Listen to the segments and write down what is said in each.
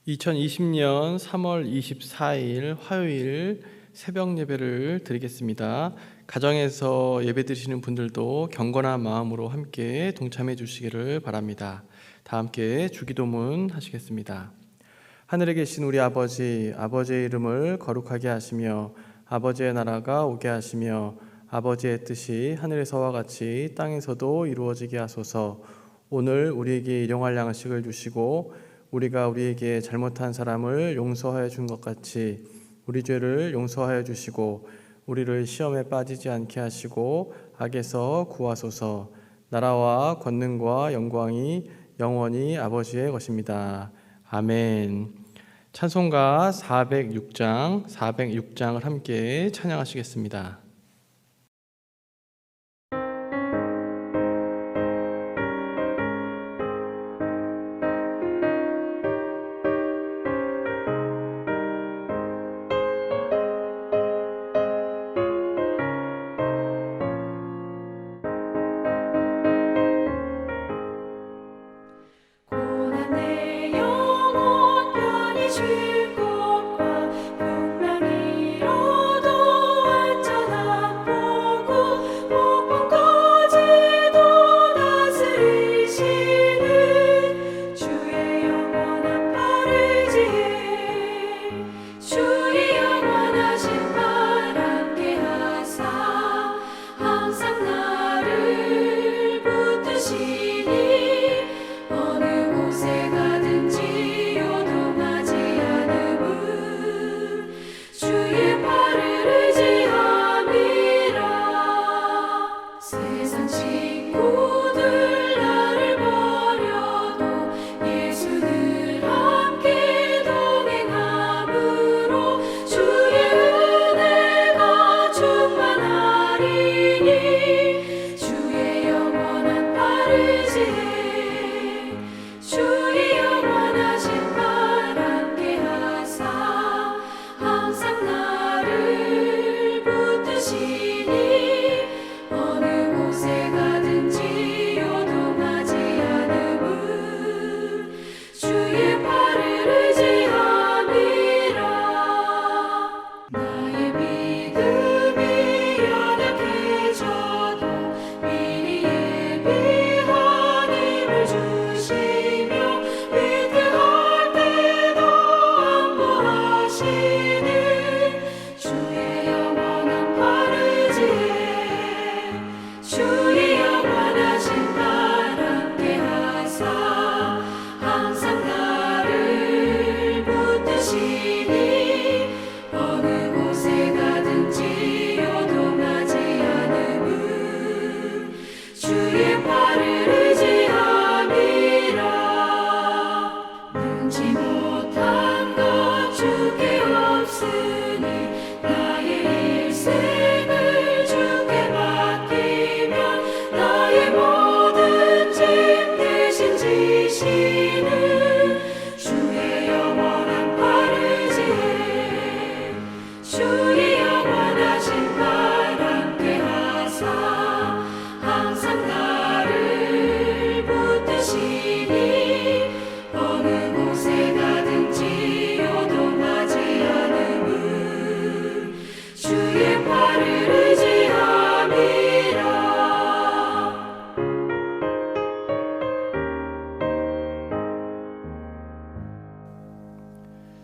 2020년 3월 24일 화요일 새벽 예배를 드리겠습니다. 가정에서 예배 드리시는 분들도 경건한 마음으로 함께 동참해 주시기를 바랍니다. 다 함께 주기도문 하시겠습니다. 하늘에 계신 우리 아버지, 아버지의 이름을 거룩하게 하시며 아버지의 나라가 오게 하시며 아버지의 뜻이 하늘에서와 같이 땅에서도 이루어지게 하소서. 오늘 우리에게 일용할 양식을 주시고 우리가 우리에게 잘못한 사람을 용서하여 준 것 같이 우리 죄를 용서하여 주시고 우리를 시험에 빠지지 않게 하시고 악에서 구하소서. 나라와 권능과 영광이 영원히 아버지의 것입니다. 아멘. 찬송가 406장을 함께 찬양하시겠습니다.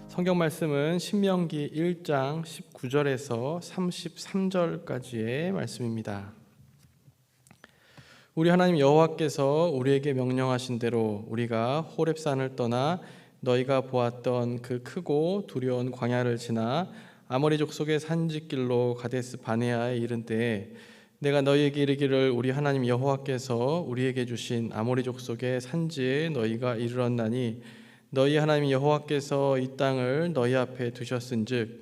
성경 말씀은 신명기 1장 19절에서 33절까지의 말씀입니다. 우리 하나님 여호와께서 우리에게 명령하신 대로 우리가 호렙산을 떠나 너희가 보았던 그 크고 두려운 광야를 지나 아모리 족속의 산지길로 가데스 바네아에 이른 때에 내가 너희에게 이르기를 우리 하나님 여호와께서 우리에게 주신 아모리 족속의 산지에 너희가 이르렀나니 너희 하나님 여호와께서 이 땅을 너희 앞에 두셨은즉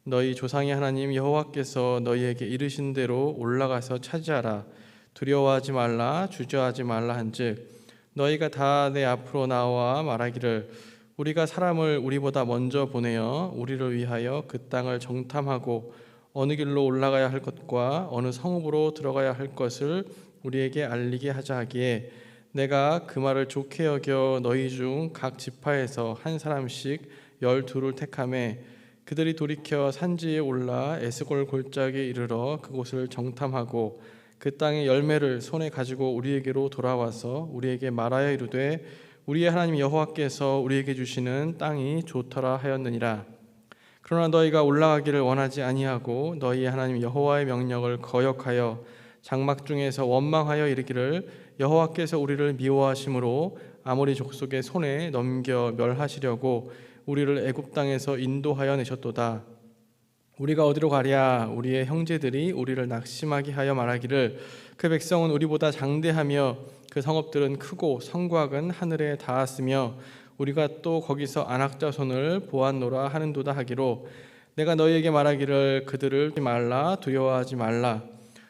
너희 조상의 하나님 여호와께서 너희에게 이르신 대로 올라가서 차지하라. 두려워하지 말라, 주저하지 말라 한즉 너희가 다 내 앞으로 나와 말하기를 우리가 사람을 우리보다 먼저 보내어 우리를 위하여 그 땅을 정탐하고 어느 길로 올라가야 할 것과 어느 성읍으로 들어가야 할 것을 우리에게 알리게 하자 하기에 내가 그 말을 좋게 여겨 너희 중 각 지파에서 한 사람씩 12를 택하매 그들이 돌이켜 산지에 올라 에스골 골짜기에 이르러 그곳을 정탐하고 그 땅의 열매를 손에 가지고 우리에게로 돌아와서 우리에게 말하여 이르되 우리의 하나님 여호와께서 우리에게 주시는 땅이 좋더라 하였느니라. 그러나 너희가 올라가기를 원하지 아니하고 너희의 하나님 여호와의 명령을 거역하여 장막 중에서 원망하여 이르기를 여호와께서 우리를 미워하심으로 아모리 족속의 손에 넘겨 멸하시려고 우리를 애굽 땅에서 인도하여 내셨도다. 우리가 어디로 가랴? 우리의 형제들이 우리를 낙심하게 하여 말하기를 그 백성은 우리보다 장대하며 그 성읍들은 크고 성곽은 하늘에 닿았으며 우리가 또 거기서 안악자손을 보았노라 하는도다 하기로 내가 너희에게 말하기를 그들을 말라 두려워하지 말라.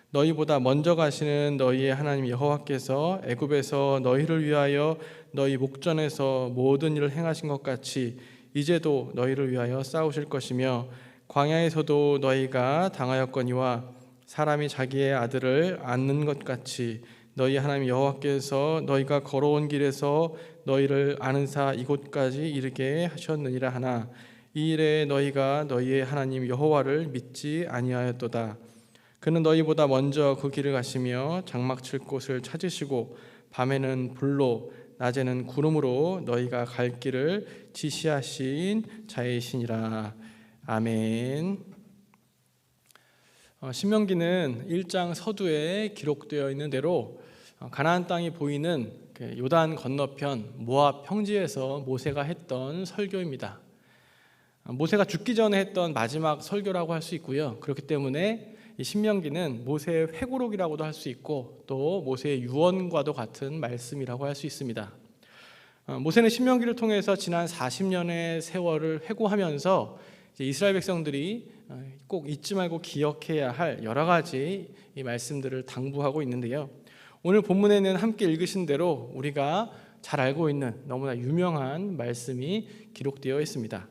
너희보다 먼저 가시는 너희의 하나님 여호와께서 애굽에서 너희를 위하여 너희 목전에서 모든 일을 행하신 것 같이 이제도 너희를 위하여 싸우실 것이며 광야에서도 너희가 당하였거니와 사람이 자기의 아들을 안는 것 같이 너희 하나님 여호와께서 너희가 걸어온 길에서 너희를 아는사 이곳까지 이르게 하셨느니라 하나 이 일에 너희가 너희의 하나님 여호와를 믿지 아니하였도다. 그는 너희보다 먼저 그 길을 가시며 장막 칠 곳을 찾으시고 밤에는 불로 낮에는 구름으로 너희가 갈 길을 지시하신 자이시니라. 아멘. 신명기는 1장 서두에 기록되어 있는 대로 가나안 땅이 보이는 요단 건너편 모압 평지에서 모세가 했던 설교입니다. 모세가 죽기 전에 했던 마지막 설교라고 할 수 있고요. 그렇기 때문에 이 신명기는 모세의 회고록이라고도 할 수 있고 또 모세의 유언과도 같은 말씀이라고 할 수 있습니다. 모세는 신명기를 통해서 지난 40년의 세월을 회고하면서 이스라엘 백성들이 꼭 잊지 말고 기억해야 할 여러 가지 이 말씀들을 당부하고 있는데요. 오늘 본문에는 함께 읽으신 대로 우리가 잘 알고 있는 너무나 유명한 말씀이 기록되어 있습니다.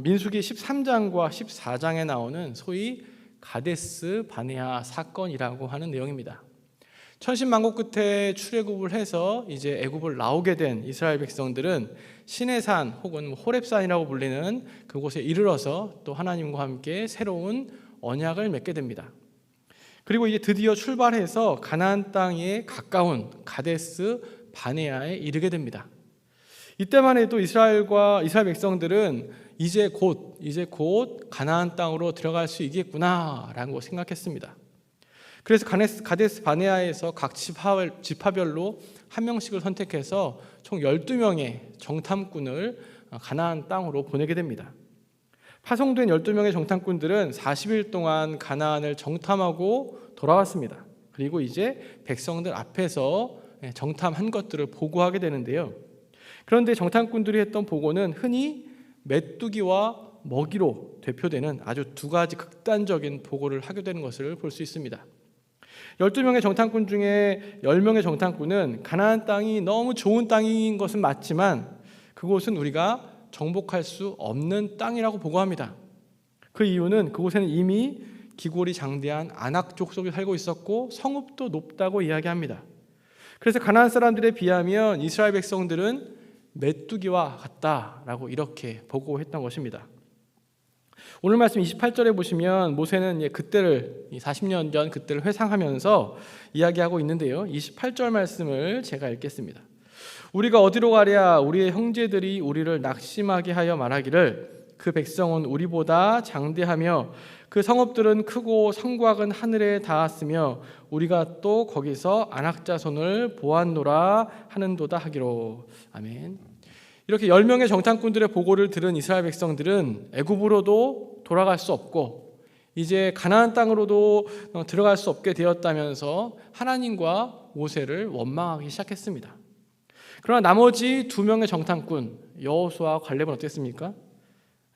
민수기 13장과 14장에 나오는 소위 가데스 바네아 사건이라고 하는 내용입니다. 천신만고 끝에 출애굽을 해서 이제 애굽을 나오게 된 이스라엘 백성들은 시내산 혹은 호렙산이라고 불리는 그곳에 이르러서 또 하나님과 함께 새로운 언약을 맺게 됩니다. 그리고 이제 드디어 출발해서 가나안 땅에 가까운 가데스 바네아에 이르게 됩니다. 이때만 해도 이스라엘 백성들은 이제 곧 가나안 땅으로 들어갈 수 있겠구나라고 생각했습니다. 그래서 가데스 바네아에서 각 지파별로 한 명씩을 선택해서 총 12명의 정탐꾼을 가나안 땅으로 보내게 됩니다. 파송된 12명의 정탐꾼들은 40일 동안 가나안을 정탐하고 돌아왔습니다. 그리고 이제 백성들 앞에서 정탐한 것들을 보고하게 되는데요. 그런데 정탐꾼들이 했던 보고는 흔히 메뚜기와 먹이로 대표되는 아주 두 가지 극단적인 보고를 하게 되는 것을 볼 수 있습니다. 12명의 정탐꾼 중에 10명의 정탐꾼은 가나안 땅이 너무 좋은 땅인 것은 맞지만 그곳은 우리가 정복할 수 없는 땅이라고 보고합니다. 그 이유는 그곳에는 이미 기골이 장대한 아낙 족속이 살고 있었고 성읍도 높다고 이야기합니다. 그래서 가나안 사람들에 비하면 이스라엘 백성들은 메뚜기와 같다라고 이렇게 보고했던 것입니다. 오늘 말씀 28절에 보시면 모세는 그때를 40년 전 그때를 회상하면서 이야기하고 있는데요. 28절 말씀을 제가 읽겠습니다. 우리가 어디로 가랴? 우리의 형제들이 우리를 낙심하게 하여 말하기를 그 백성은 우리보다 장대하며 그 성읍들은 크고 성곽은 하늘에 닿았으며 우리가 또 거기서 안악자손을 보았노라 하는도다 하기로. 아멘. 이렇게 10명의 정탐꾼들의 보고를 들은 이스라엘 백성들은 애굽으로도 돌아갈 수 없고 이제 가나안 땅으로도 들어갈 수 없게 되었다면서 하나님과 모세를 원망하기 시작했습니다. 그러나 나머지 2명의 정탐꾼 여호수아와 갈렙은 어땠습니까?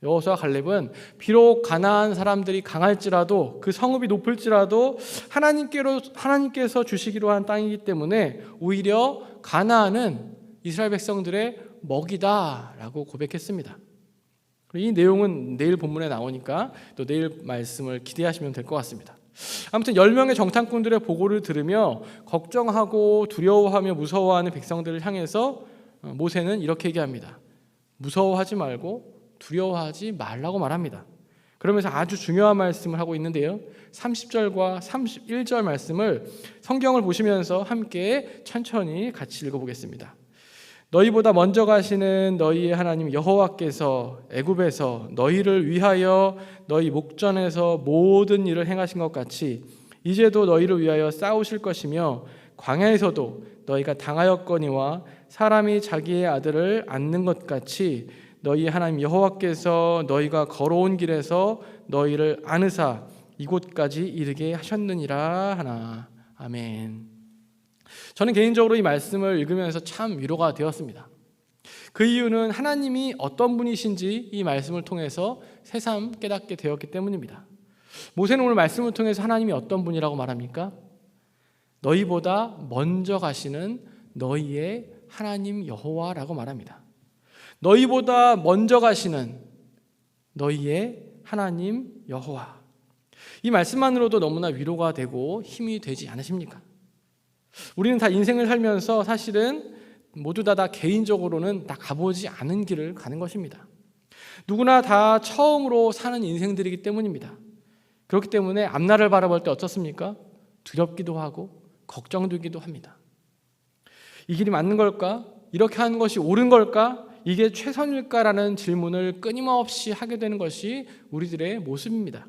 여호수아와 갈렙은 비록 가나안 사람들이 강할지라도 그 성읍이 높을지라도 하나님께서 주시기로 한 땅이기 때문에 오히려 가나안은 이스라엘 백성들의 먹이다라고 고백했습니다. 이 내용은 내일 본문에 나오니까 또 내일 말씀을 기대하시면 될 것 같습니다. 아무튼 10명의 정탐꾼들의 보고를 들으며 걱정하고 두려워하며 무서워하는 백성들을 향해서 모세는 이렇게 얘기합니다. 무서워하지 말고 두려워하지 말라고 말합니다. 그러면서 아주 중요한 말씀을 하고 있는데요. 30절과 31절 말씀을 성경을 보시면서 함께 천천히 같이 읽어보겠습니다. 너희보다 먼저 가시는 너희의 하나님 여호와께서 애굽에서 너희를 위하여 너희 목전에서 모든 일을 행하신 것 같이 이제도 너희를 위하여 싸우실 것이며 광야에서도 너희가 당하였거니와 사람이 자기의 아들을 안는 것 같이 너희 하나님 여호와께서 너희가 걸어온 길에서 너희를 안으사 이곳까지 이르게 하셨느니라 하나. 아멘. 저는 개인적으로 이 말씀을 읽으면서 참 위로가 되었습니다. 그 이유는 하나님이 어떤 분이신지 이 말씀을 통해서 새삼 깨닫게 되었기 때문입니다. 모세는 오늘 말씀을 통해서 하나님이 어떤 분이라고 말합니까? 너희보다 먼저 가시는 너희의 하나님 여호와라고 말합니다. 너희보다 먼저 가시는 너희의 하나님 여호와. 이 말씀만으로도 너무나 위로가 되고 힘이 되지 않으십니까? 우리는 다 인생을 살면서 사실은 모두 다 개인적으로는 다 가보지 않은 길을 가는 것입니다. 누구나 다 처음으로 사는 인생들이기 때문입니다. 그렇기 때문에 앞날을 바라볼 때 어떻습니까? 두렵기도 하고 걱정되기도 합니다. 이 길이 맞는 걸까? 이렇게 하는 것이 옳은 걸까? 이게 최선일까라는 질문을 끊임없이 하게 되는 것이 우리들의 모습입니다.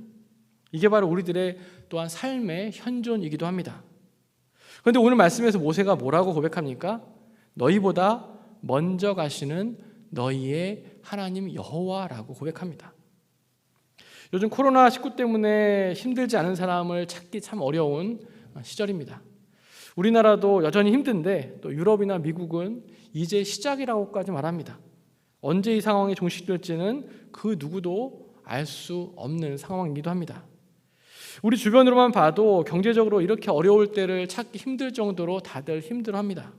이게 바로 우리들의 또한 삶의 현존이기도 합니다. 그런데 오늘 말씀에서 모세가 뭐라고 고백합니까? 너희보다 먼저 가시는 너희의 하나님 여호와라고 고백합니다. 요즘 코로나19 때문에 힘들지 않은 사람을 찾기 참 어려운 시절입니다. 우리나라도 여전히 힘든데 또 유럽이나 미국은 이제 시작이라고까지 말합니다. 언제 이 상황이 종식될지는 그 누구도 알 수 없는 상황이기도 합니다. 우리 주변으로만 봐도 경제적으로 이렇게 어려울 때를 찾기 힘들 정도로 다들 힘들어합니다.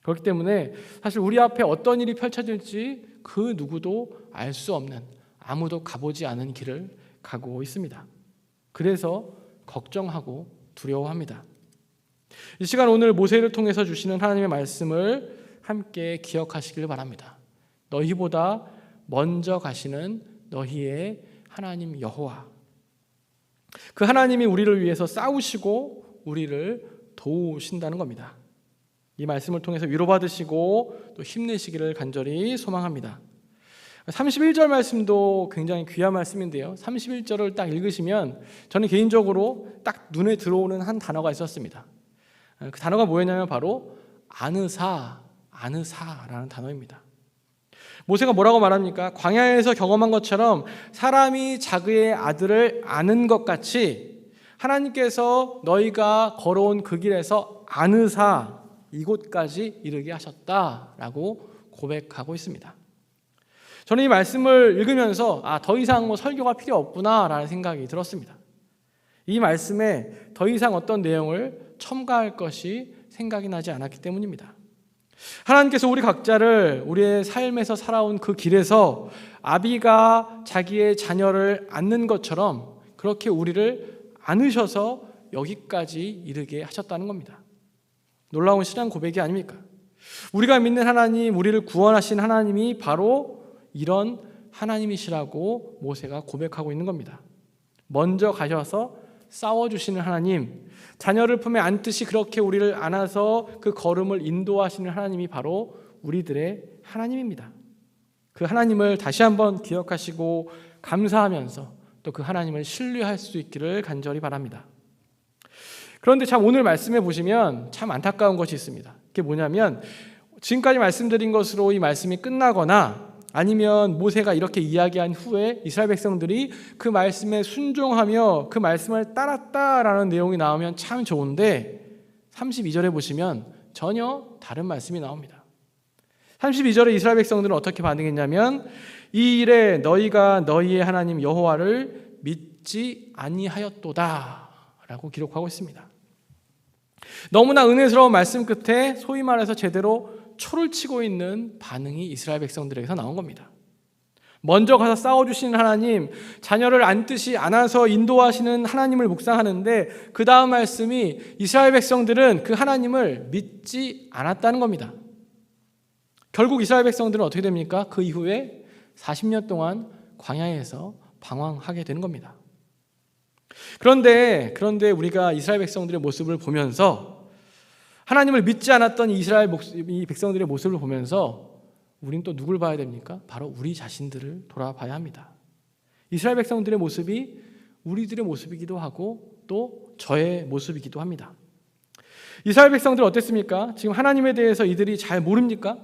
그렇기 때문에 사실 우리 앞에 어떤 일이 펼쳐질지 그 누구도 알 수 없는, 아무도 가보지 않은 길을 가고 있습니다. 그래서 걱정하고 두려워합니다. 이 시간 오늘 모세를 통해서 주시는 하나님의 말씀을 함께 기억하시길 바랍니다. 너희보다 먼저 가시는 너희의 하나님 여호와. 그 하나님이 우리를 위해서 싸우시고 우리를 도우신다는 겁니다. 이 말씀을 통해서 위로받으시고 또 힘내시기를 간절히 소망합니다. 31절 말씀도 굉장히 귀한 말씀인데요. 31절을 딱 읽으시면 저는 개인적으로 딱 눈에 들어오는 한 단어가 있었습니다. 그 단어가 뭐였냐면 바로 안으사라는 단어입니다. 모세가 뭐라고 말합니까? 광야에서 경험한 것처럼 사람이 자기의 아들을 아는 것 같이 하나님께서 너희가 걸어온 그 길에서 안으사 이곳까지 이르게 하셨다라고 고백하고 있습니다. 저는 이 말씀을 읽으면서 더 이상 설교가 필요 없구나라는 생각이 들었습니다. 이 말씀에 더 이상 어떤 내용을 첨가할 것이 생각이 나지 않았기 때문입니다. 하나님께서 우리 각자를 우리의 삶에서 살아온 그 길에서 아비가 자기의 자녀를 안는 것처럼 그렇게 우리를 안으셔서 여기까지 이르게 하셨다는 겁니다. 놀라운 신앙 고백이 아닙니까? 우리가 믿는 하나님, 우리를 구원하신 하나님이 바로 이런 하나님이시라고 모세가 고백하고 있는 겁니다. 먼저 가셔서 싸워주시는 하나님, 자녀를 품에 안듯이 그렇게 우리를 안아서 그 걸음을 인도하시는 하나님이 바로 우리들의 하나님입니다. 그 하나님을 다시 한번 기억하시고 감사하면서 또 그 하나님을 신뢰할 수 있기를 간절히 바랍니다. 그런데 참 오늘 말씀해 보시면 참 안타까운 것이 있습니다. 그게 뭐냐면 지금까지 말씀드린 것으로 이 말씀이 끝나거나 아니면 모세가 이렇게 이야기한 후에 이스라엘 백성들이 그 말씀에 순종하며 그 말씀을 따랐다라는 내용이 나오면 참 좋은데 32절에 보시면 전혀 다른 말씀이 나옵니다. 32절에 이스라엘 백성들은 어떻게 반응했냐면 이 일에 너희가 너희의 하나님 여호와를 믿지 아니하였도다 라고 기록하고 있습니다. 너무나 은혜스러운 말씀 끝에 소위 말해서 제대로 초를 치고 있는 반응이 이스라엘 백성들에게서 나온 겁니다. 먼저 가서 싸워주시는 하나님, 자녀를 안듯이 안아서 인도하시는 하나님을 묵상하는데 그 다음 말씀이 이스라엘 백성들은 그 하나님을 믿지 않았다는 겁니다. 결국 이스라엘 백성들은 어떻게 됩니까? 그 이후에 40년 동안 광야에서 방황하게 되는 겁니다. 그런데 우리가 이스라엘 백성들의 모습을 보면서, 하나님을 믿지 않았던 이 백성들의 모습을 보면서 우리는 또 누굴 봐야 됩니까? 바로 우리 자신들을 돌아봐야 합니다. 이스라엘 백성들의 모습이 우리들의 모습이기도 하고 또 저의 모습이기도 합니다. 이스라엘 백성들 어땠습니까? 지금 하나님에 대해서 이들이 잘 모릅니까?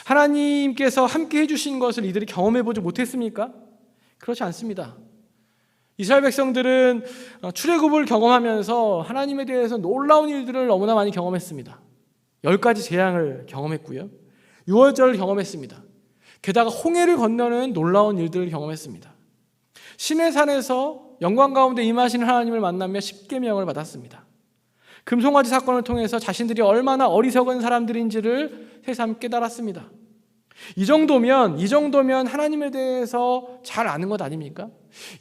하나님께서 함께 해주신 것을 이들이 경험해보지 못했습니까? 그렇지 않습니다. 이스라엘 백성들은 출애굽을 경험하면서 하나님에 대해서 놀라운 일들을 너무나 많이 경험했습니다. 10가지 재앙을 경험했고요, 유월절을 경험했습니다. 게다가 홍해를 건너는 놀라운 일들을 경험했습니다. 시내산에서 영광 가운데 임하시는 하나님을 만나며 십계명을 받았습니다. 금송아지 사건을 통해서 자신들이 얼마나 어리석은 사람들인지를 새삼 깨달았습니다. 이 정도면 하나님에 대해서 잘 아는 것 아닙니까?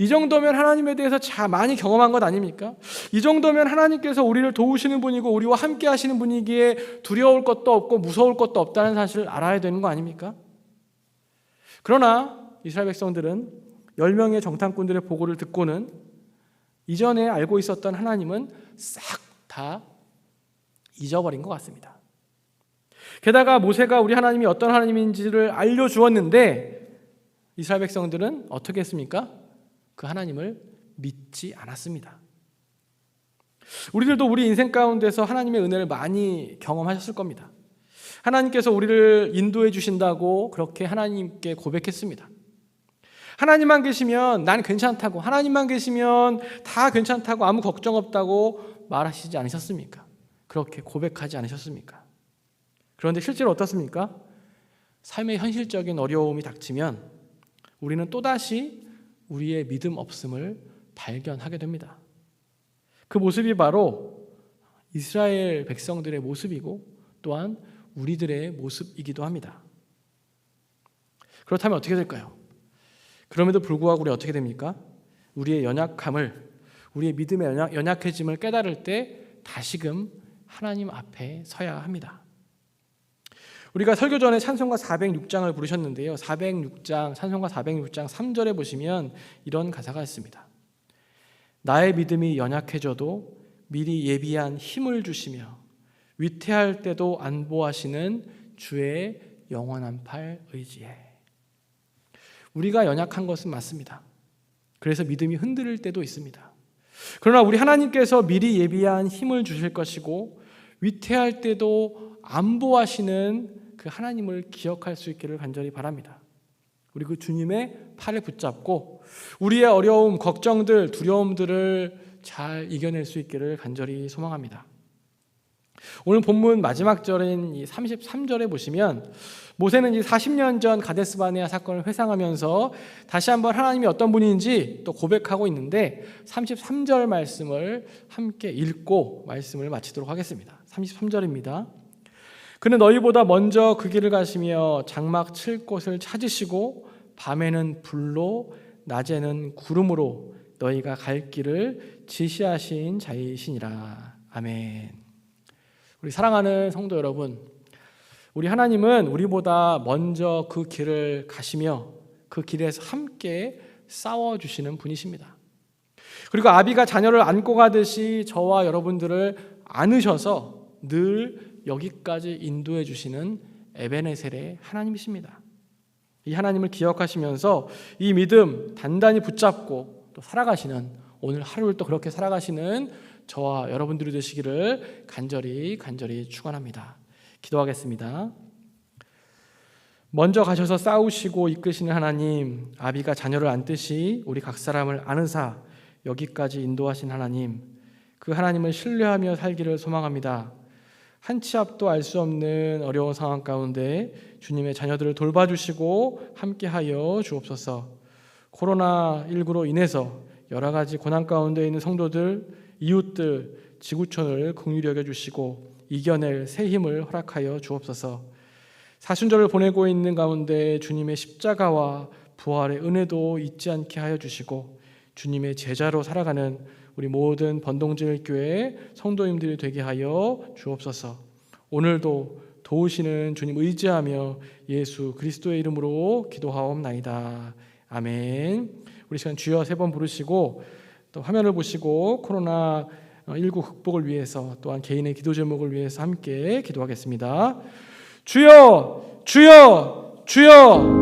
이 정도면 하나님에 대해서 많이 경험한 것 아닙니까? 이 정도면 하나님께서 우리를 도우시는 분이고 우리와 함께 하시는 분이기에 두려울 것도 없고 무서울 것도 없다는 사실을 알아야 되는 거 아닙니까? 그러나 이스라엘 백성들은 10명의 정탐꾼들의 보고를 듣고는 이전에 알고 있었던 하나님은 싹 다 잊어버린 것 같습니다. 게다가 모세가 우리 하나님이 어떤 하나님인지를 알려주었는데 이스라엘 백성들은 어떻게 했습니까? 그 하나님을 믿지 않았습니다. 우리들도 우리 인생 가운데서 하나님의 은혜를 많이 경험하셨을 겁니다. 하나님께서 우리를 인도해 주신다고 그렇게 하나님께 고백했습니다. 하나님만 계시면 난 괜찮다고, 하나님만 계시면 다 괜찮다고, 아무 걱정 없다고 말하시지 않으셨습니까? 그렇게 고백하지 않으셨습니까? 그런데 실제로 어떻습니까? 삶의 현실적인 어려움이 닥치면 우리는 또다시 우리의 믿음 없음을 발견하게 됩니다. 그 모습이 바로 이스라엘 백성들의 모습이고 또한 우리들의 모습이기도 합니다. 그렇다면 어떻게 될까요? 그럼에도 불구하고 우리 어떻게 됩니까? 우리의 연약함을, 우리의 믿음의 연약해짐을 깨달을 때 다시금 하나님 앞에 서야 합니다. 우리가 설교 전에 찬송가 406장을 부르셨는데요, 찬송가 406장 3절에 보시면 이런 가사가 있습니다. 나의 믿음이 연약해져도 미리 예비한 힘을 주시며 위태할 때도 안보하시는 주의 영원한 팔 의지해. 우리가 연약한 것은 맞습니다. 그래서 믿음이 흔들릴 때도 있습니다. 그러나 우리 하나님께서 미리 예비한 힘을 주실 것이고 위태할 때도 안보하시는 그 하나님을 기억할 수 있기를 간절히 바랍니다. 우리 그 주님의 팔에 붙잡고 우리의 어려움, 걱정들, 두려움들을 잘 이겨낼 수 있기를 간절히 소망합니다. 오늘 본문 마지막 절인 이 33절에 보시면 모세는 이 40년 전 가데스 바네아 사건을 회상하면서 다시 한번 하나님이 어떤 분인지 또 고백하고 있는데 33절 말씀을 함께 읽고 말씀을 마치도록 하겠습니다. 33절입니다. 그는 너희보다 먼저 그 길을 가시며 장막 칠 곳을 찾으시고 밤에는 불로 낮에는 구름으로 너희가 갈 길을 지시하신 자이시니라. 아멘. 우리 사랑하는 성도 여러분, 우리 하나님은 우리보다 먼저 그 길을 가시며 그 길에서 함께 싸워주시는 분이십니다. 그리고 아비가 자녀를 안고 가듯이 저와 여러분들을 안으셔서 늘 여기까지 인도해 주시는 에베네셀의 하나님이십니다. 이 하나님을 기억하시면서 이 믿음 단단히 붙잡고 또 살아가시는, 오늘 하루를 또 그렇게 살아가시는 저와 여러분들이 되시기를 간절히 축원합니다. 기도하겠습니다. 먼저 가셔서 싸우시고 이끄시는 하나님, 아비가 자녀를 안듯이 우리 각 사람을 안으사 여기까지 인도하신 하나님, 그 하나님을 신뢰하며 살기를 소망합니다. 한 치 앞도 알 수 없는 어려운 상황 가운데 주님의 자녀들을 돌봐주시고 함께하여 주옵소서. 코로나19로 인해서 여러 가지 고난 가운데 있는 성도들, 이웃들, 지구촌을 긍휼히 여겨주시고 이겨낼 새 힘을 허락하여 주옵소서. 사순절을 보내고 있는 가운데 주님의 십자가와 부활의 은혜도 잊지 않게 하여 주시고 주님의 제자로 살아가는 우리 모든 번동제일교회 성도님들이 되게 하여 주옵소서. 오늘도 도우시는 주님 의지하며 예수 그리스도의 이름으로 기도하옵나이다. 아멘. 우리 시간 주여 3번 부르시고 또 화면을 보시고 코로나19 극복을 위해서 또한 개인의 기도 제목을 위해서 함께 기도하겠습니다. 주여 주여 주여